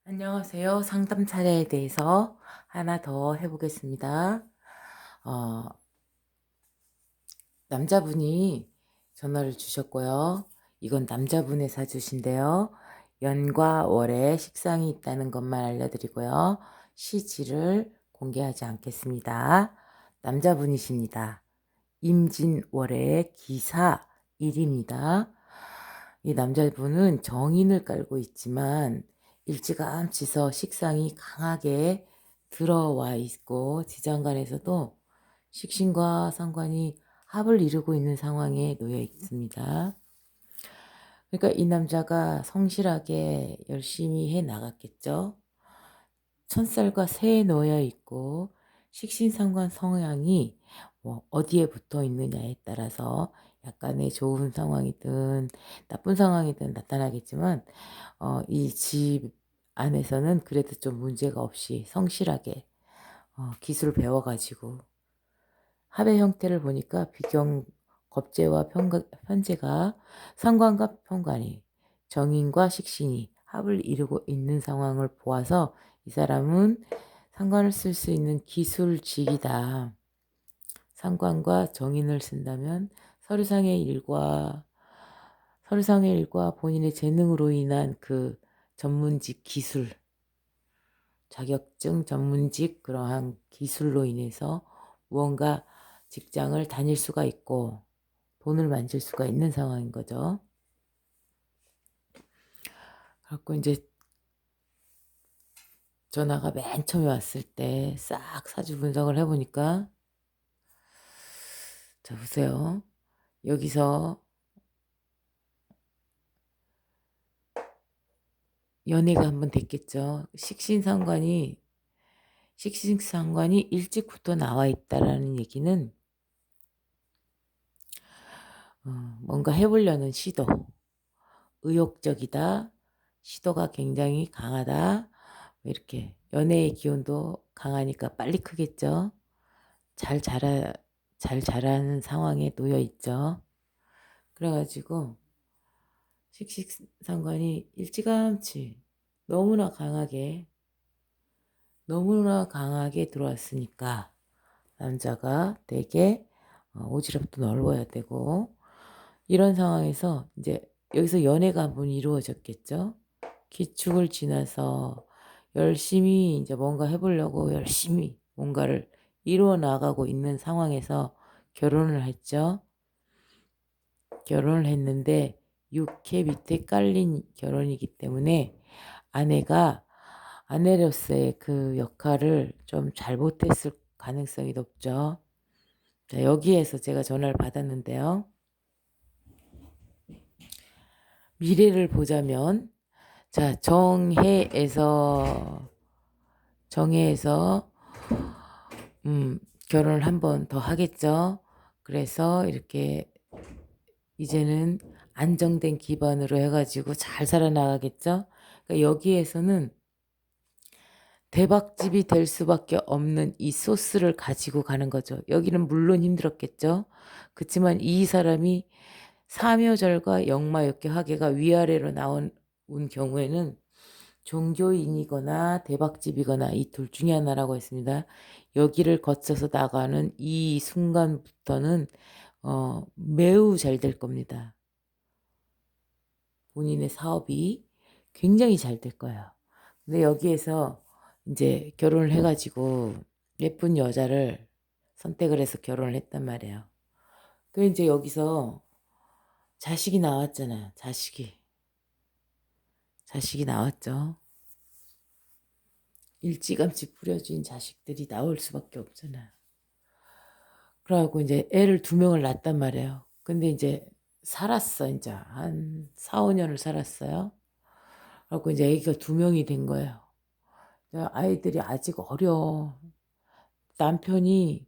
안녕하세요. 상담 사례에 대해서 하나 더 해보겠습니다. 어, 남자분이 전화를 주셨고요. 이건 남자분의 사주신데요. 연과 월에 식상이 있다는 것만 알려드리고요. 시지를 공개하지 않겠습니다. 남자분이십니다. 임진월의 기사일입니다. 이 남자분은 정인을 깔고 있지만 일찌감치서 식상이 강하게 들어와 있고 지장간에서도 식신과 상관이 합을 이루고 있는 상황에 놓여 있습니다. 그러니까 이 남자가 성실하게 열심히 해 나갔겠죠. 천살과 새에 놓여 있고 식신상관 성향이 어디에 붙어 있느냐에 따라서 약간의 좋은 상황이든 나쁜 상황이든 나타나겠지만 이 집 안에서는 그래도 좀 문제가 없이 성실하게 기술을 배워가지고 합의 형태를 보니까 비경 겁재와 편재가 상관과 편관이 정인과 식신이 합을 이루고 있는 상황을 보아서 이 사람은 상관을 쓸 수 있는 기술직이다. 상관과 정인을 쓴다면 서류상의 일과 본인의 재능으로 인한 그 전문직 기술, 자격증 전문직 그러한 기술로 인해서 무언가 직장을 다닐 수가 있고 돈을 만질 수가 있는 상황인 거죠. 그래갖고 이제 전화가 맨 처음에 왔을 때 싹 사주 분석을 해보니까 자 보세요. 여기서 연애가 한번 됐겠죠. 식신상관이 일찍부터 나와 있다라는 얘기는 뭔가 해보려는 시도, 의욕적이다, 시도가 굉장히 강하다, 이렇게 연애의 기운도 강하니까 빨리 크겠죠. 잘 자라는 상황에 놓여 있죠. 그래가지고 식신상관이 일찌감치 너무나 강하게 들어왔으니까 남자가 되게 오지랖도 넓어야 되고 이런 상황에서 이제 여기서 연애가 한번 이루어졌겠죠. 기축을 지나서 열심히 이제 뭔가 해보려고 열심히 뭔가를 이루어 나가고 있는 상황에서 결혼을 했죠. 결혼을 했는데 6회 밑에 깔린 결혼이기 때문에 아내로서의 그 역할을 좀 잘못했을 가능성이 높죠. 자, 여기에서 제가 전화를 받았는데요. 미래를 보자면, 자, 정해에서 결혼을 한 번 더 하겠죠. 그래서 이렇게 이제는 안정된 기반으로 해가지고 잘 살아나가겠죠. 그러니까 여기에서는 대박집이 될 수밖에 없는 이 소스를 가지고 가는 거죠. 여기는 물론 힘들었겠죠. 그렇지만 이 사람이 사묘절과 역마역계 화계가 위아래로 나온 경우에는 종교인이거나 대박집이거나 이 둘 중에 하나라고 했습니다. 여기를 거쳐서 나가는 이 순간부터는 매우 잘 될 겁니다. 본인의 사업이 굉장히 잘 될 거예요. 근데 여기에서 이제 결혼을 해가지고 예쁜 여자를 선택을 해서 결혼을 했단 말이에요. 그 이제 여기서 자식이 나왔잖아요. 자식이 나왔죠. 일찌감치 뿌려진 자식들이 나올 수밖에 없잖아요. 그래갖고 이제 애를 2명을 낳았단 말이에요. 근데 이제 살았어. 이제 한 4, 5년을 살았어요. 그래갖고 이제 애기가 2명이 된 거예요. 아이들이 아직 어려. 남편이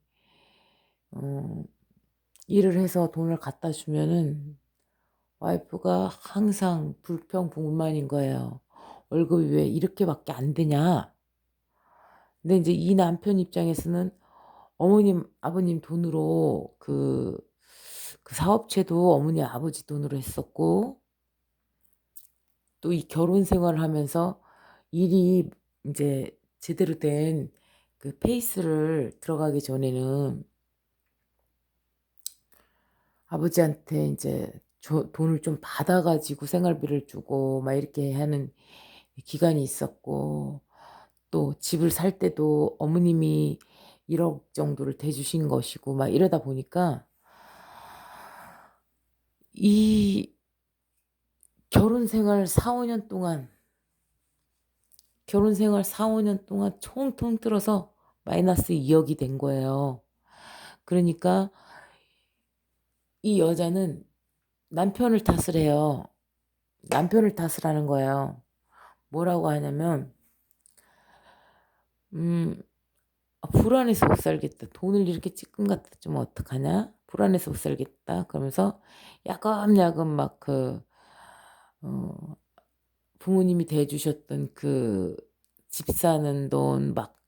일을 해서 돈을 갖다 주면은 와이프가 항상 불평불만인 거예요. 월급이 왜 이렇게밖에 안 되냐. 근데 이제 이 남편 입장에서는 어머님, 아버님 돈으로 그 사업체도 어머니, 아버지 돈으로 했었고 또 이 결혼 생활을 하면서 일이 이제 제대로 된 그 페이스를 들어가기 전에는 아버지한테 이제 돈을 좀 받아 가지고 생활비를 주고 막 이렇게 하는 기간이 있었고, 또 집을 살 때도 어머님이 1억 정도를 대주신 것이고 막 이러다 보니까 이 결혼 생활 4-5년 동안 총 통틀어서 마이너스 2억이 된 거예요. 그러니까 이 여자는 남편을 탓을 해요. 남편을 탓을 하는 거예요. 뭐라고 하냐면 음 불안해서 못 살겠다. 돈을 이렇게 찔끔 갖다 주면 어떡하냐? 불안해서 못 살겠다. 그러면서 야금야금 막 어 부모님이 대주셨던 그 집 사는 돈 막,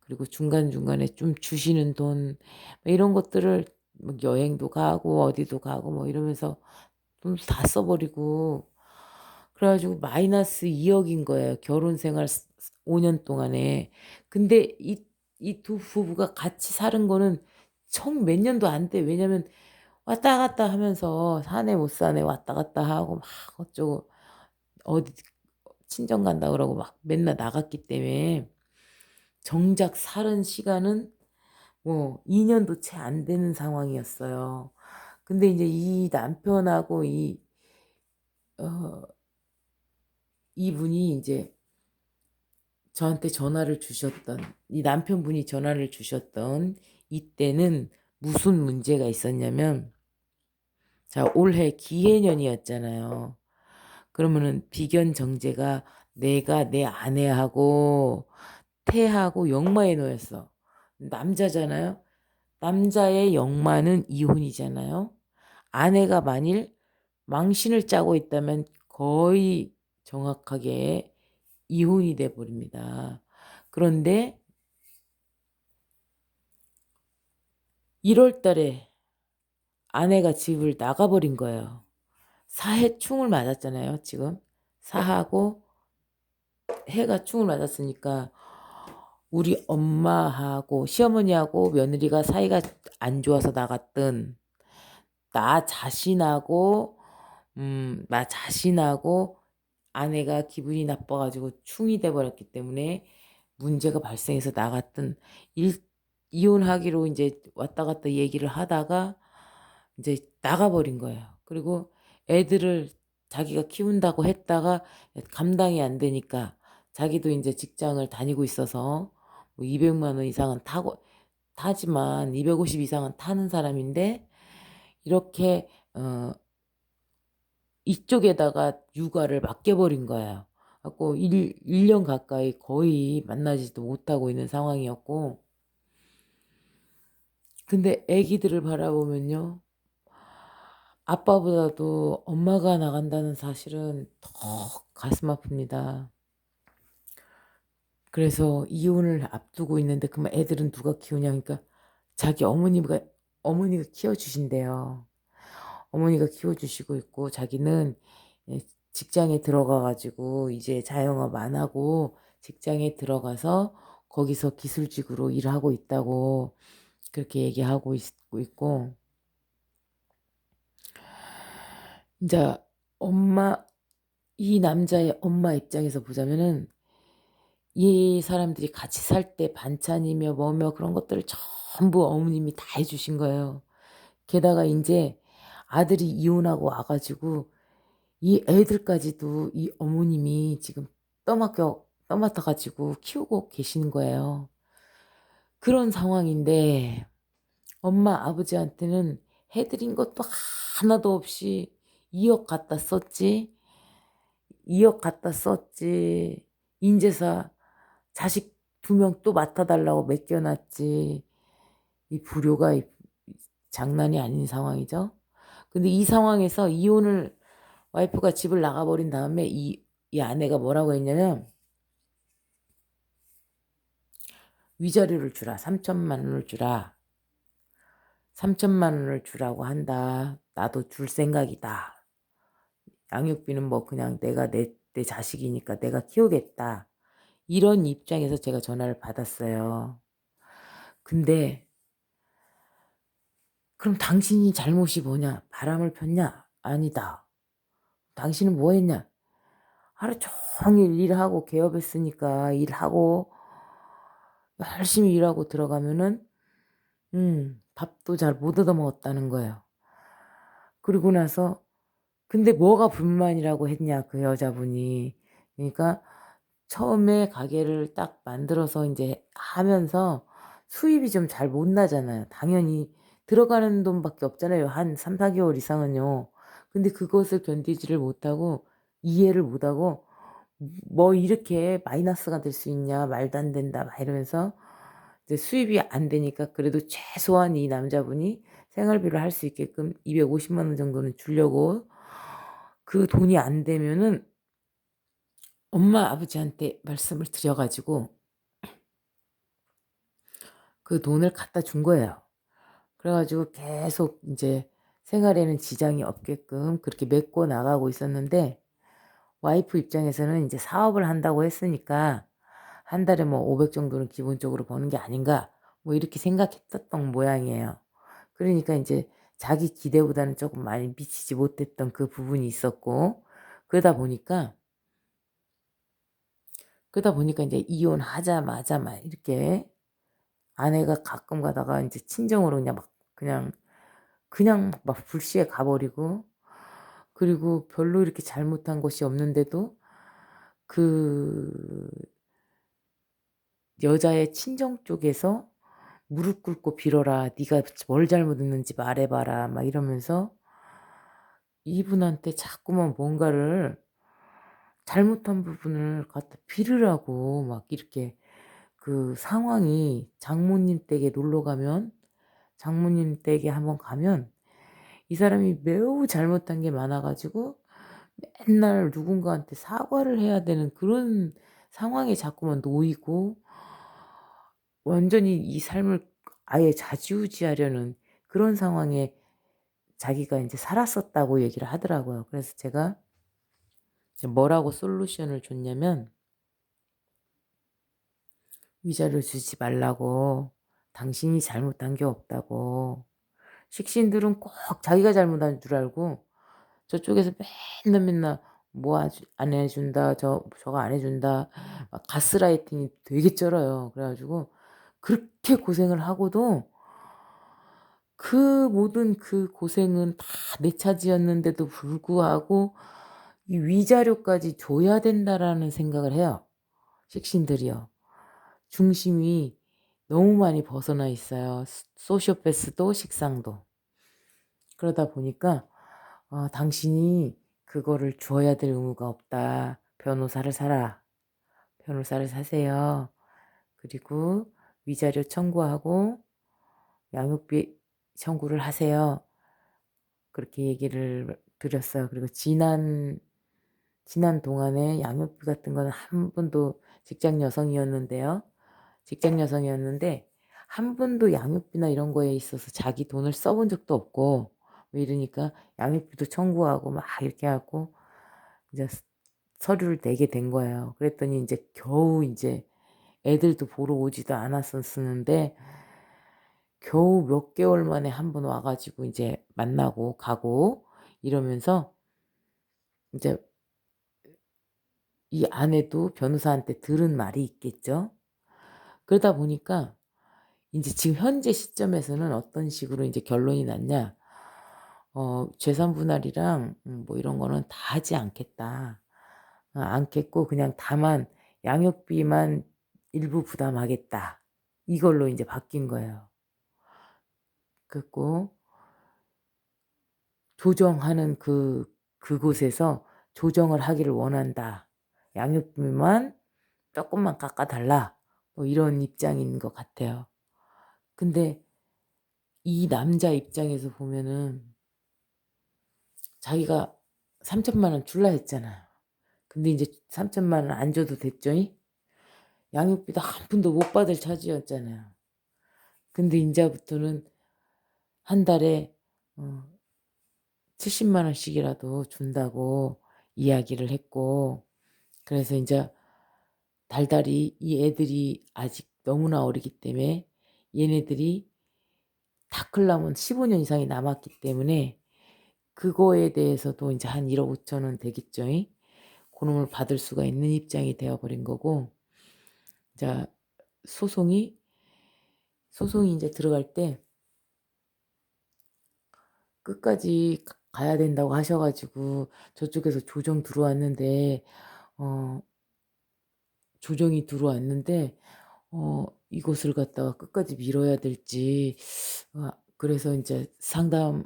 그리고 중간중간에 좀 주시는 돈 막 이런 것들을 막 여행도 가고 어디도 가고 뭐 이러면서 돈 다 써 버리고, 그래 가지고 마이너스 2억인 거예요, 결혼 생활 5년 동안에. 근데 이 두 부부가 같이 사는 거는 총 몇 년도 안 돼. 왜냐면 왔다 갔다 하면서 사네 못 사네 왔다 갔다 하고 막 어쩌고 어디 친정 간다 그러고 막 맨날 나갔기 때문에 정작 살은 시간은 뭐 2 년도 채 안 되는 상황이었어요. 근데 인제 이 남편하고 어 이분이 인제 저한테 전화를 주셨던, 이 남편분이 전화를 주셨던 이때는 무슨 문제가 있었냐면, 자 올해 기해년이었잖아요. 그러면은 비견 정제가 내가 내 아내하고 태하고 역마에 놓였어. 남자잖아요. 남자의 역마는 이혼이잖아요. 아내가 만일 망신을 짜고 있다면 거의 정확하게 이혼이 돼 버립니다. 그런데 1월 달에 아내가 집을 나가 버린 거예요. 사해 충을 맞았잖아요 지금. 사하고 해가 충을 맞았으니까 우리 엄마하고 시어머니하고 며느리가 사이가 안 좋아서 나갔든, 나 자신하고 나 자신하고 아내가 기분이 나빠 가지고 충이 돼 버렸기 때문에 문제가 발생해서 나갔든, 일 이혼하기로 인제 왔다 갔다 얘기를 하다가 인제 나가 버린 거예요. 그리고 애들을 자기가 키운다고 했다가 감당이 안 되니까, 자기도 인제 직장을 다니고 있어서 뭐 200만 원 이상은 타지만 250 이상은 타는 사람인데 이렇게 이쪽에다가 육아를 맡겨 버린 거예요. 그래 갖고 1년 가까이 거의 만나지도 못하고 있는 상황이었고, 근데 애기들을 바라보면요, 아빠보다도 엄마가 나간다는 사실은 더 가슴 아픕니다. 그래서 이혼을 앞두고 있는데 그러면 애들은 누가 키우냐 그러니까 자기 어머니가 키워 주신대요. 어머니가 키워 주시고 있고, 자기는 예 직장에 들어가 가지고 이제 자영업 안 하고 직장에 들어가서 거기서 기술직으로 일하고 있다고 그렇게 얘기하고 있고, 인자 엄마 이 남자의 엄마 입장에서 보자면은 이 사람들이 같이 살 때 반찬이며 뭐며 그런 것들을 전부 어머님이 다 해 주신 거예요. 게다가 인제 아들이 이혼하고 와 가지고 이 애들까지도 이 어머님이 지금 떠맡아 가지고 키우고 계시는 거예요. 그런 상황인데 엄마 아버지한테는 해 드린 것도 하나도 없이 2억 갖다 썼지. 2억 갖다 썼지. 인제서 자식 2명 또 맡아 달라고 맡겨 놨지. 이 불효가 장난이 아닌 상황이죠. 근데 이 상황에서 이혼을 와이프가 집을 나가 버린 다음에 이 아내가 뭐라고 했냐면 "위자료를 주라. 3천만 원을 주라. 3천만 원을 주라고 한다. 나도 줄 생각이다. 양육비는 뭐 그냥 내가 내 자식이니까 내가 키우겠다." 이런 입장에서 제가 전화를 받았어요. 근데 "그럼 당신이 잘못이 뭐냐? 바람을 폈냐? 아니다. 당신은 뭐 했냐?" 하루 종일 일하고 개업했으니까 일하고 열심히 일하고 들어가면은 밥도 잘 못 얻어 먹었다는 거예요. 그러고 나서 근데 뭐가 불만이라고 했냐 그 여자분이. 그러니까 처음에 가게를 딱 만들어서 인제 하면서 수입이 좀 잘 못 나잖아요. 당연히 들어가는 돈밖에 없잖아요, 한 3-4 개월 이상은요. 근데 그것을 견디지를 못하고 이해를 못하고 "뭐 이렇게 마이너스가 될 수 있냐. 말도 안 된다." 막 이러면서 이제 수입이 안 되니까 그래도 최소한 이 남자분이 생활비를 할 수 있게끔 250만 원 정도는 주려고 그 돈이 안 되면은 엄마 아버지한테 말씀을 드려 가지고 그 돈을 갖다 준 거예요. 그래 가지고 계속 인제 생활에는 지장이 없게끔 그렇게 메꿔 나가고 있었는데 와이프 입장에서는 인제 '사업을 한다고 했으니까 한 달에 뭐 500 정도는 기본적으로 버는 게 아닌가.' 뭐 이렇게 생각했었던 모양이에요. 그러니까 인제 자기 기대보다는 쪼금 많이 미치지 못했던 그 부분이 있었고 그러다 보니까 인제 이혼하자마자 막 이렇게 아내가 가끔 가다가 인제 친정으로 그냥 막 그냥 막 불시에 가 버리고 그리고 별로 이렇게 잘못한 것이 없는데도 그 여자의 친정 쪽에서 "무릎 꿇고 빌어라. 네가 뭘 잘못했는지 말해 봐라." 막 이러면서 이분한테 자꾸만 뭔가를 잘못한 부분을 갖다 빌으라고 막 이렇게 그 상황이 장모님 댁에 놀러 가면 장모님 댁에 한번 가면 이 사람이 매우 잘못한 게 많아 가지고 맨날 누군가한테 사과를 해야 되는 그런 상황에 자꾸만 놓이고 완전히 이 삶을 아예 좌지우지하려는 그런 상황에 자기가 인제 살았었다고 얘기를 하더라고요. 그래서 제가 이제 뭐라고 솔루션을 줬냐면 위자료 주지 말라고, 당신이 잘못한 게 없다고. 식신들은 꼭 자기가 잘못한 줄 알고 저쪽에서 맨날 뭐 안 해 준다. 저거 안 해 준다. 막 가스라이팅이 되게 쩔어요. 그래 가지고 그렇게 고생을 하고도 그 모든 그 고생은 다 내 차지였는데도 불구하고 이 '위자료까지 줘야 된다.'라는 생각을 해요, 식신들이요. 중심이 너무 많이 벗어나 있어요. 소시오패스도 식상도. 그러다 보니까 당신이 그거를 줘야 될 의무가 없다. 변호사를 사라. 변호사를 사세요. 그리고 위자료 청구하고 양육비 청구를 하세요." 그렇게 얘기를 드렸어요. 그리고 지난 동안에 양육비 같은 거는 한 번도 직장 여성이었는데요. 직장 여성이었는데 한 번도 양육비나 이런 거에 있어서 자기 돈을 써본 적도 없고 뭐 이러니까 양육비도 청구하고 막 이렇게 해 갖고 이제 서류를 내게 된 거예요. 그랬더니 인제 겨우 인제 애들도 보러 오지도 않았었는데 겨우 몇 개월 만에 한 번 와 가지고 인제 만나고 가고 이러면서 인제 이 아내도 변호사한테 들은 말이 있겠죠. 그러다 보니까 인제 지금 현재 시점에서는 어떤 식으로 인제 결론이 났냐. "재산 분할이랑 뭐 이런 거는 다 하지 않겠다. 않겠고 그냥 다만 양육비만 일부 부담하겠다." 이걸로 인제 바뀐 거예요. 그랬고 조정하는 그곳에서 "조정을 하기를 원한다. 양육비만 쪼끔만 깎아 달라." 뭐 이런 입장인 것 같아요. 근데 이 남자 입장에서 보면은 자기가 3천만 원 줄라 했잖아요. 근데 인제 3천만 원 안 줘도 됐죠이? 양육비도 한 푼도 못 받을 처지였잖아요. 근데 인제부터는 한 달에 어 70만 원씩이라도 준다고 이야기를 했고 그래서 인제 달달이 이 애들이 아직 너무나 어리기 때문에 얘네들이 다 크려면 15년 이상이 남았기 때문에 그거에 대해서도 이제 한 1억 5천 원 되겠죠잉. 그놈을 받을 수가 있는 입장이 되어 버린 거고, 자 소송이 이제 들어갈 때 끝까지 가야 된다고 하셔 가지고 저쪽에서 어 조정이 들어왔는데 이것을 갖다가 끝까지 미뤄야 될지, 그래서 인제 "상담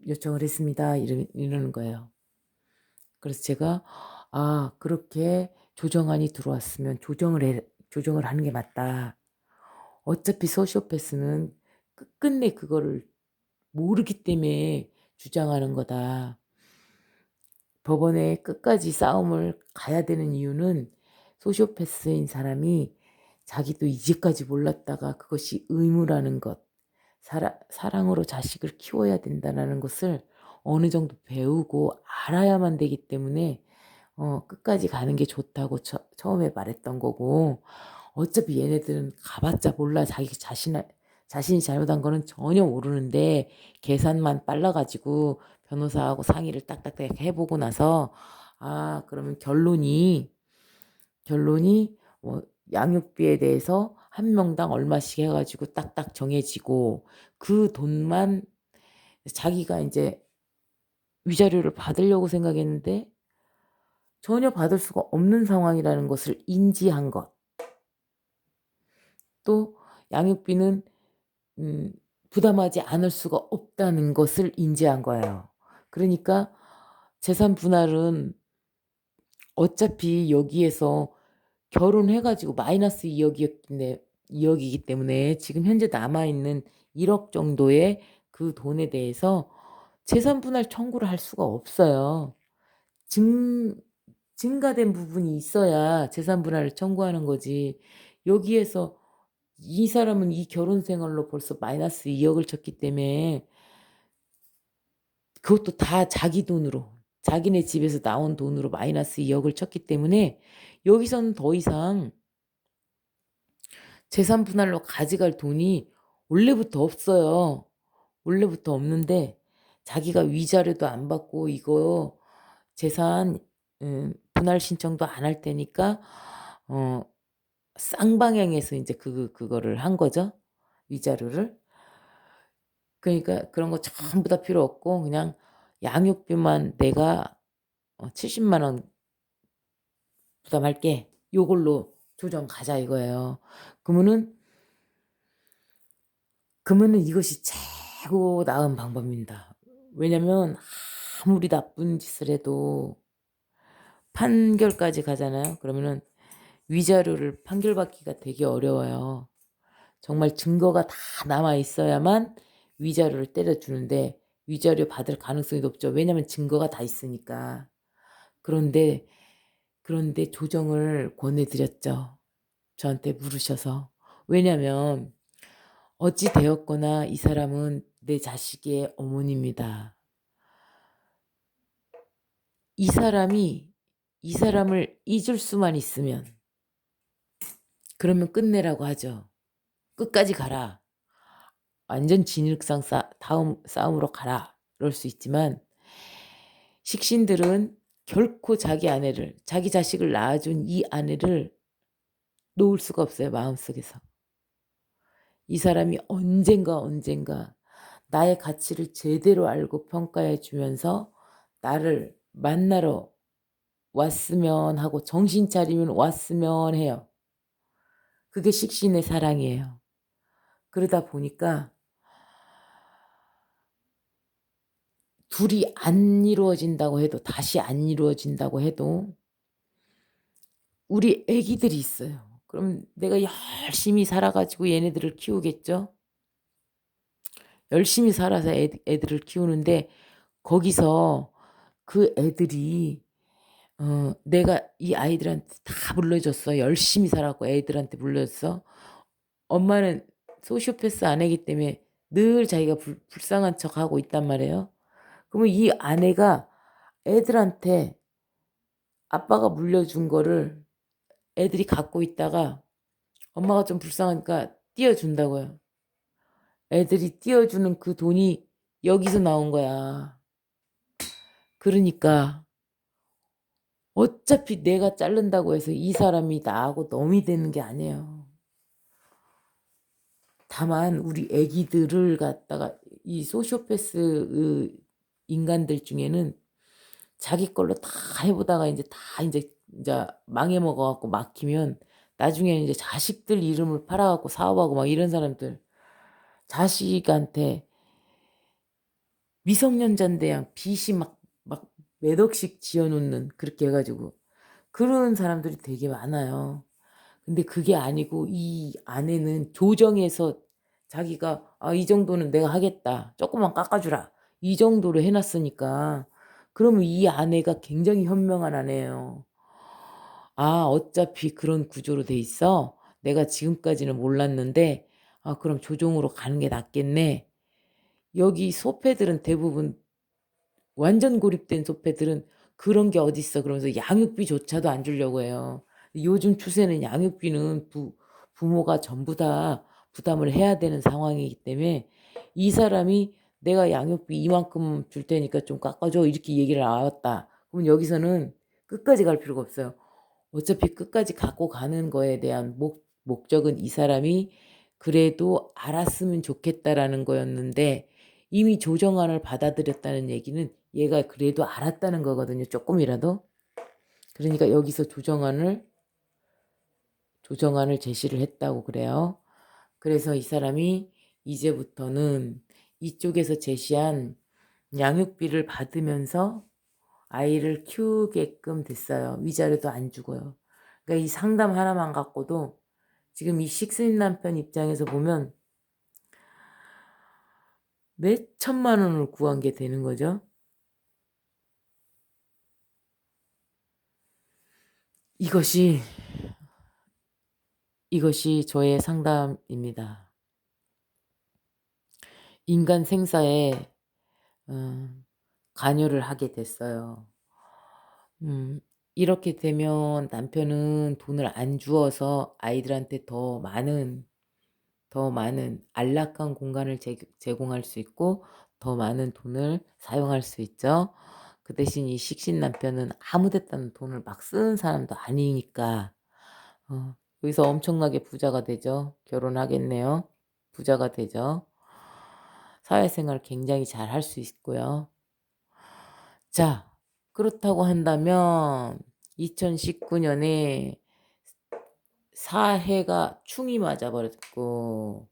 요청을 했습니다." 이러는 거예요. 그래서 제가 그렇게 조정안이 들어왔으면 조정을 하는 게 맞다. 어차피 소시오패스는 끝끝내 그거를 모르기 때문에 주장하는 거다. 법원에 끝까지 싸움을 가야 되는 이유는 소시오패스인 사람이 자기도 이제까지 몰랐다가 그것이 의무라는 것, 사랑으로 자식을 키워야 된다는 것을 어느 정도 배우고 알아야만 되기 때문에 끝까지 가는 게 좋다고 처음에 말했던 거고, 어차피 얘네들은 가봤자 몰라. 자신이 잘못한 거는 전혀 모르는데 계산만 빨라 가지고 변호사하고 상의를 딱딱딱 해보고 나서 그러면 결론이 뭐 양육비에 대해서 한 명당 얼마씩 해 가지고 딱딱 정해지고, 그 돈만 자기가 인제 위자료를 받으려고 생각했는데 전혀 받을 수가 없는 상황이라는 것을 인지한 것. 또 양육비는 음 부담하지 않을 수가 없다는 것을 인지한 거예요. 그러니까 재산 분할은 어차피 여기에서 결혼해 가지고 마이너스 2억 이기 때문에 지금 현재 남아 있는 1억 정도의 그 돈에 대해서 재산 분할 청구를 할 수가 없어요. 증 증가된 부분이 있어야 재산 분할을 청구하는 거지. 여기에서 이 사람은 이 결혼 생활로 벌써 마이너스 2억을 쳤기 때문에, 그것도 다 자기 돈으로, 자기네 집에서 나온 돈으로 마이너스 2억을 쳤기 때문에 여기서는 더 이상 재산 분할로 가져갈 돈이 원래부터 없어요. 원래부터 없는데 자기가 위자료도 안 받고 이거 재산 분할 신청도 안 할 테니까 어 쌍방향에서 인제 그거를 한 거죠, 위자료를. 그러니까 그런 거 전부 다 필요 없고 그냥 양육비만 내가 70만 원 부담할게. 요걸로 조정 가자 이거예요. 그러면은 이것이 최고 나은 방법입니다. 왜냐면 아무리 나쁜 짓을 해도 판결까지 가잖아요. 그러면은 위자료를 판결받기가 되게 어려워요. 정말 증거가 다 남아 있어야만 위자료를 때려 주는데 위자료 받을 가능성이 높죠. 왜냐면 증거가 다 있으니까. 그런데 조정을 권해 드렸죠, 저한테 물으셔서. 왜냐면 어찌 되었거나 이 사람은 내 자식의 어머니입니다. 이 사람을 잊을 수만 있으면 그러면 끝내라고 하죠. "끝까지 가라. 완전 진흙탕 다음 싸움으로 가라." 그럴 수 있지만 식신들은 결코 자기 자식을 낳아준 이 아내를 놓을 수가 없어요, 마음속에서. 이 사람이 언젠가 나의 가치를 제대로 알고 평가해 주면서 나를 만나러 왔으면 하고 정신 차리면 왔으면 해요. 그게 식신의 사랑이에요. 그러다 보니까 둘이 안 이루어진다고 해도, 다시 안 이루어진다고 해도 우리 애기들이 있어요. 그럼 내가 열심히 살아 가지고 얘네들을 키우겠죠. 열심히 살아서 애들을 키우는데 거기서 그 애들이 내가 이 아이들한테 다 물려줬어. 열심히 살아 갖고 애들한테 물려줬어. 엄마는 소시오패스 아내이기 때문에 늘 자기가 불쌍한 척하고 있단 말이에요. 그러면 이 아내가 애들한테 아빠가 물려준 거를 애들이 갖고 있다가 엄마가 좀 불쌍하니까 띄워준다고요. 애들이 띄워주는 그 돈이 여기서 나온 거야. 그러니까 어차피 내가 자른다고 해서 이 사람이 나하고 넘이 되는 게 아니에요. 다만 우리 애기들을 갖다가 이 소시오패스 인간들 중에는 자기 걸로 다 해보다가 이제 망해 먹어갖고 막히면 나중에 이제 자식들 이름을 팔아갖고 사업하고 막 이런 사람들, 자식한테 미성년자인데 빚이 막 몇 억씩 지어놓는, 그렇게 해가지고 그런 사람들이 되게 많아요. 근데 그게 아니고 이 아내는 조정해서 자기가 이 정도는 내가 하겠다, 조금만 깎아주라, 이 정도로 해놨으니까 그러면 이 아내가 굉장히 현명한 아내예요. 어차피 그런 구조로 돼 있어. 내가 지금까지는 몰랐는데 그럼 조정으로 가는 게 낫겠네. 여기 소패들은 대부분 완전 고립된 소패들은 그런 게 어딨어 그러면서 양육비조차도 안 주려고 해요. 요즘 추세는 양육비는 부모가 전부 다 부담을 해야 되는 상황이기 때문에 이 사람이 내가 양육비 이만큼 줄 테니까 좀 깎아줘 이렇게 얘기를 나왔다. 그럼 여기서는 끝까지 갈 필요가 없어요. 어차피 끝까지 갖고 가는 거에 대한 목적은 이 사람이 그래도 알았으면 좋겠다라는 거였는데, 이미 조정안을 받아들였다는 얘기는 얘가 그래도 알았다는 거거든요. 조금이라도. 그러니까 여기서 조정안을 제시를 했다고 그래요. 그래서 이 사람이 이제부터는 이쪽에서 제시한 양육비를 받으면서 아이를 키우게끔 됐어요. 위자료도 안 주고요. 그러니까 이 상담 하나만 갖고도 지금 이 식스인 남편 입장에서 보면 몇 천만 원을 구한 게 되는 거죠. 이것이 저의 상담입니다. 인간 생사에 관여를 하게 됐어요. 이렇게 되면 남편은 돈을 안 주어서 아이들한테 더 많은 안락한 공간을 제공할 수 있고 더 많은 돈을 사용할 수 있죠. 그 대신 이 식신 남편은 아무 데다는 돈을 막 쓰는 사람도 아니니까 여기서 엄청나게 부자가 되죠. 결혼하겠네요. 부자가 되죠. 사회생활 굉장히 잘 할 수 있고요. 자, 그렇다고 한다면 2019년에 사해가 충이 맞아버렸고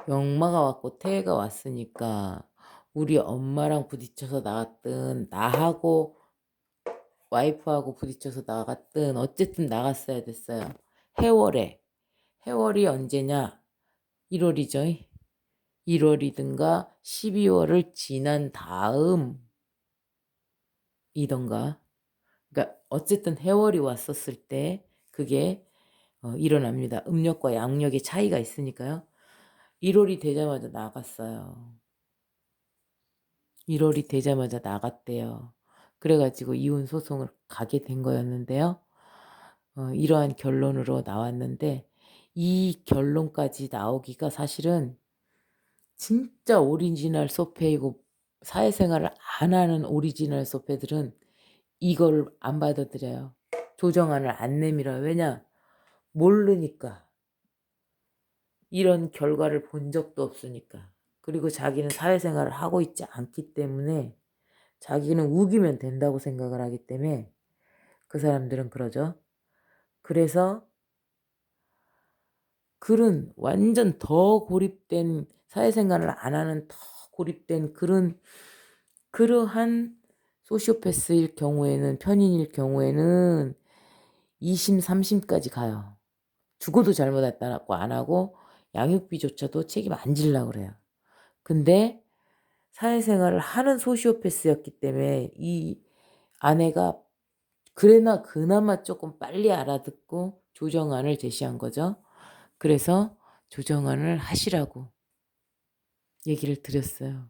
역마가 왔고 태해가 왔으니까 우리 엄마랑 부딪혀서 나갔든 나하고 와이프하고 부딪혀서 나갔든 어쨌든 나갔어야 됐어요. 해월이 언제냐? 1월이죠. 1월이든가 12월을 지난 다음이던가. 그러니까 어쨌든 해월이 왔었을 때 그게 일어납니다. 음력과 양력의 차이가 있으니까요. 1월이 되자마자 나갔어요. 1월이 되자마자 나갔대요. 그래가지고 이혼 소송을 가게 된 거였는데요. 이러한 결론으로 나왔는데 이 결론까지 나오기가 사실은 진짜 오리지널 소패이고 사회생활을 안 하는 오리지널 소패들은 이걸 안 받아들여요. 조정안을 안 내밀어요. 왜냐? 모르니까. 이런 결과를 본 적도 없으니까. 그리고 자기는 사회생활을 하고 있지 않기 때문에 자기는 우기면 된다고 생각을 하기 때문에 그 사람들은 그러죠. 그래서 그런 완전 더 고립된, 사회생활을 안 하는 더 고립된 그러한 소시오패스일 경우에는, 편인일 경우에는 2심, 3심까지 가요. 죽어도 잘못했다고 안 하고 양육비조차도 책임 안 지려고 그래요. 근데 사회생활을 하는 소시오패스였기 때문에 이 아내가 그나마 조금 빨리 알아듣고 조정안을 제시한 거죠. 그래서 조정안을 하시라고 얘기를 드렸어요.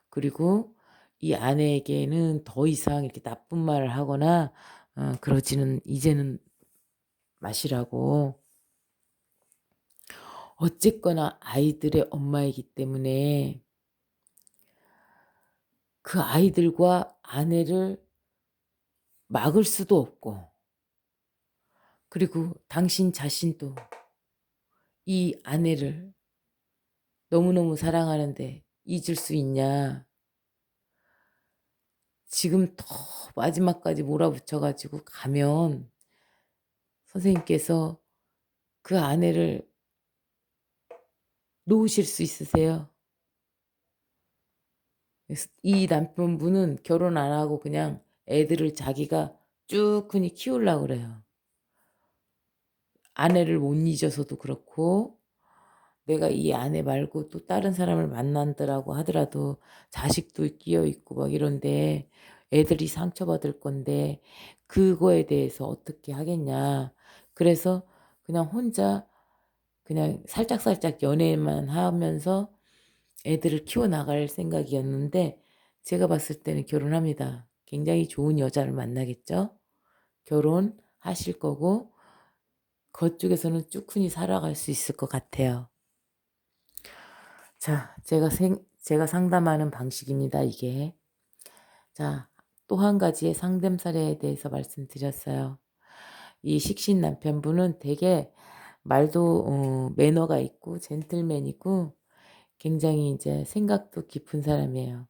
그리고 이 아내에게는 더 이상 이렇게 나쁜 말을 하거나 그러지는 이제는 마시라고. 어쨌거나 아이들의 엄마이기 때문에 그 아이들과 아내를 막을 수도 없고, 그리고 당신 자신도 이 아내를 너무너무 사랑하는데 잊을 수 있냐. 지금 더 마지막까지 몰아붙여 가지고 가면 선생님께서 그 아내를 놓으실 수 있으세요. 그래서 이 남편분은 결혼 안 하고 그냥 애들을 자기가 쭈꾸니 키우려고 그래요. 아내를 못 잊어서도 그렇고, 내가 이 아내 말고 또 다른 사람을 만난다라고 하더라도 자식도 끼어 있고 막 이런데 애들이 상처받을 건데 그거에 대해서 어떻게 하겠냐. 그래서 그냥 혼자 그냥 살짝살짝 연애만 하면서 애들을 키워나갈 생각이었는데, 제가 봤을 때는 결혼합니다. 굉장히 좋은 여자를 만나겠죠. 결혼하실 거고 그쪽에서는 쭈꾸니 살아갈 수 있을 것 같아요. 자, 제가 상담하는 방식입니다, 이게. 자, 또 한 가지의 상담 사례에 대해서 말씀드렸어요. 이 식신 남편분은 되게 말도 매너가 있고 젠틀맨이고 굉장히 이제 생각도 깊은 사람이에요.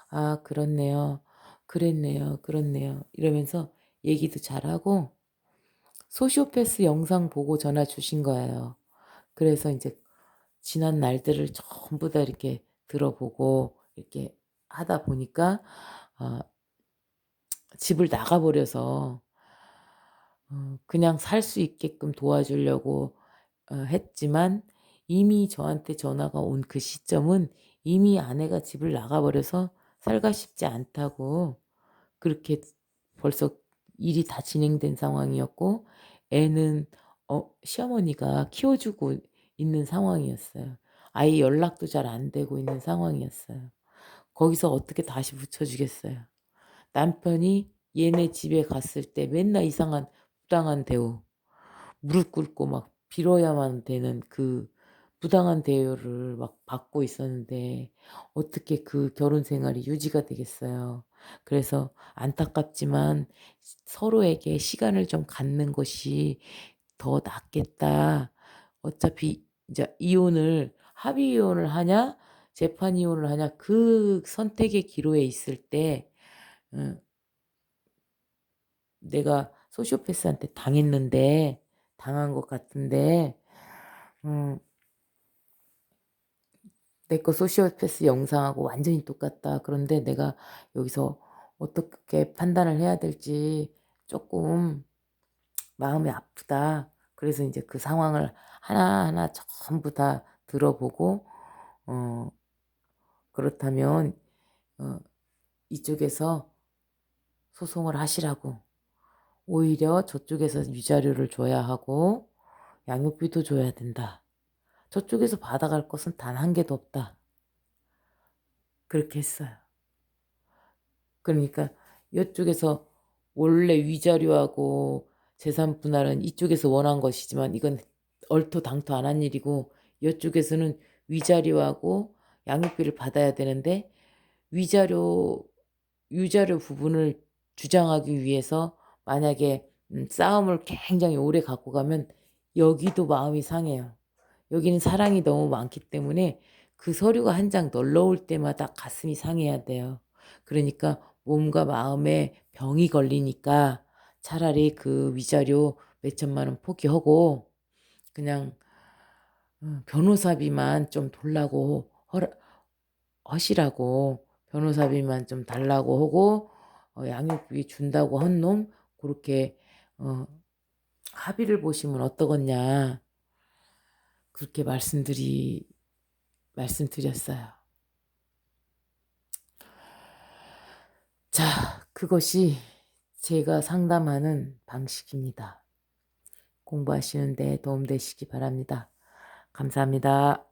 "아 그렇네요. 그랬네요. 그렇네요." 이러면서 얘기도 잘하고 소시오패스 영상 보고 전화 주신 거예요. 그래서 인제 지난 날들을 전부 다 이렇게 들어보고 이렇게 하다 보니까 어 집을 나가 버려서 그냥 살 수 있게끔 도와주려고 했지만, 이미 저한테 전화가 온 그 시점은 이미 아내가 집을 나가 버려서 살고 싶지 않다고, 그렇게 벌써 일이 다 진행된 상황이었고 애는 시어머니가 키워주고 있는 상황이었어요. 아예 연락도 잘 안 되고 있는 상황이었어요. 거기서 어떻게 다시 붙여 주겠어요. 남편이 얘네 집에 갔을 때 맨날 이상한 부당한 대우, 무릎 꿇고 막 빌어야만 되는 그 부당한 대우를 막 받고 있었는데 어떻게 그 결혼 생활이 유지가 되겠어요. 그래서 안타깝지만 서로에게 시간을 좀 갖는 것이 더 낫겠다. 어차피 이제 이혼을 합의 이혼을 하냐 재판 이혼을 하냐 그 선택의 기로에 있을 때 어 내가 소시오패스한테 당했는데 당한 것 같은데 음 '내 거 소시오패스 영상하고 완전히 똑같다. 그런데 내가 여기서 어떻게 판단을 해야 될지 쪼끔 마음이 아프다.' 그래서 인제 그 상황을 하나하나 전부 다 들어보고 어 그렇다면 어 이쪽에서 소송을 하시라고, 오히려 저쪽에서 위자료를 줘야 하고 양육비도 줘야 된다. 저쪽에서 받아갈 것은 단 한 개도 없다. 그렇게 했어요. 그러니까 이쪽에서 원래 위자료하고 재산 분할은 이쪽에서 원한 것이지만 이건 얼토당토 안 한 일이고, 이쪽에서는 위자료하고 양육비를 받아야 되는데 위자료 유자료 부분을 주장하기 위해서 만약에 싸움을 굉장히 오래 갖고 가면 여기도 마음이 상해요. 여기는 사랑이 너무 많기 때문에 그 서류가 한 장 놀러올 때마다 가슴이 상해야 돼요. 그러니까 몸과 마음에 병이 걸리니까 차라리 그 위자료 몇 천만 원 포기하고 그냥 변호사비만 좀 달라고 허라 하시라고, 변호사비만 좀 달라고 하고 양육비 준다고 한 놈 고렇게 어 합의를 보시면 어떠겠냐. 그렇게 말씀드렸어요. 자, 그것이 제가 상담하는 방식입니다. 공부하시는 데 도움 되시기 바랍니다. 감사합니다.